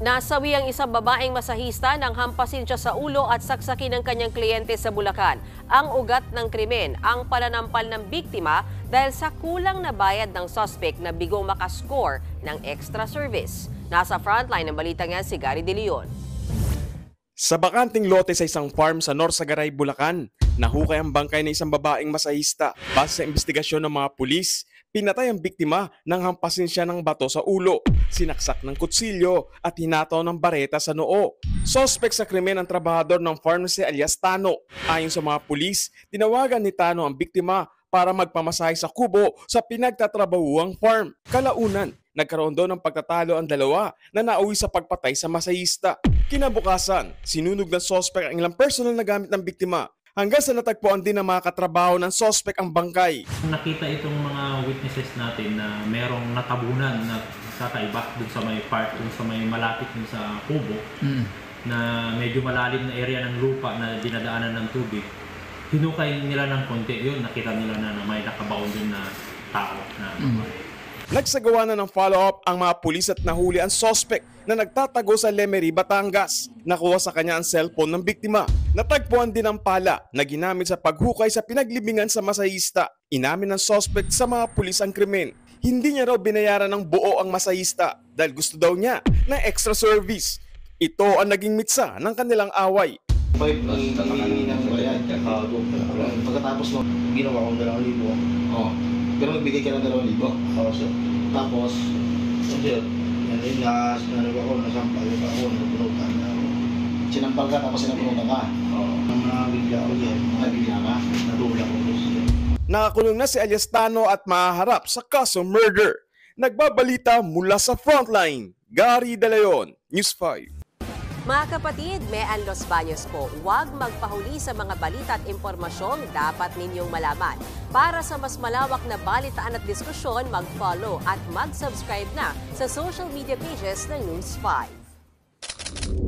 Nasawi ang isang babaeng masahista nang hampasin siya sa ulo at saksakin ng kanyang kliyente sa Bulacan. Ang ugat ng krimen, ang pananampal ng biktima dahil sa kulang na bayad ng suspect na bigong makascore ng extra service. Nasa frontline ng balitang yan si Gary De Leon. Sa bakanting lote sa isang farm sa Norsagaray, Bulacan, nahukay ang bangkay ng isang babaeng masahista. Base sa investigasyon ng mga pulis, pinatay ang biktima nang hampasin siya ng bato sa ulo, sinaksak ng kutsilyo at hinataw ng bareta sa noo. Suspect sa krimen ang trabahador ng farm si alias Tano. Ayon sa mga pulis, tinawagan ni Tano ang biktima para magpamasahe sa kubo sa pinagtatrabahuang farm. Kalaunan, nagkaroon doon ng pagtatalo ang dalawa na nauwi sa pagpatay sa masahista. Kinabukasan, sinunog ng suspect ang ilang personal na gamit ng biktima hanggang sa natagpuan din ng mga katrabaho ng suspect ang bangkay. Nakita itong mga witnesses natin na merong natabunan na kakaiba dun sa may part, dun sa may malapit dun sa kubo na medyo malalim na area ng lupa na dinadaanan ng tubig. Hinukay nila ng konti, yun nakita nila na may nakabaon dun na tao na Nagsagawa na ng follow-up ang mga pulis at nahuli ang suspect na nagtatago sa Lemery, Batangas. Nakuha sa kanya ang cellphone ng biktima. Natagpuan din ang pala na ginamit sa paghukay sa pinaglibingan sa masahista. Inamin ng suspect sa mga pulis ang krimen. Hindi niya raw binayaran ng buo ang masahista dahil gusto daw niya ng extra service. Ito ang naging mitsa ng kanilang away. Pagkatapos mo, ginawa kong 2,000. Pero magbigay ka ng 2,000. Oo, sir. Tapos, sir, yun nga, sinabi ako, nasampal ako, napunutan. Sinampal ka, tapos sinapunutan ka. Oo. Nabigla ako yan. Nabigla ka? Nadula ko. Nakakulong na si alias Tano at mahaharap sa kaso murder. Nagbabalita mula sa frontline, Gary De Leon, News 5. Mga kapatid, Mean Los Baños po, huwag magpahuli sa mga balita at impormasyong dapat ninyong malaman. Para sa mas malawak na balitaan at diskusyon, mag-follow at mag-subscribe na sa social media pages ng News 5.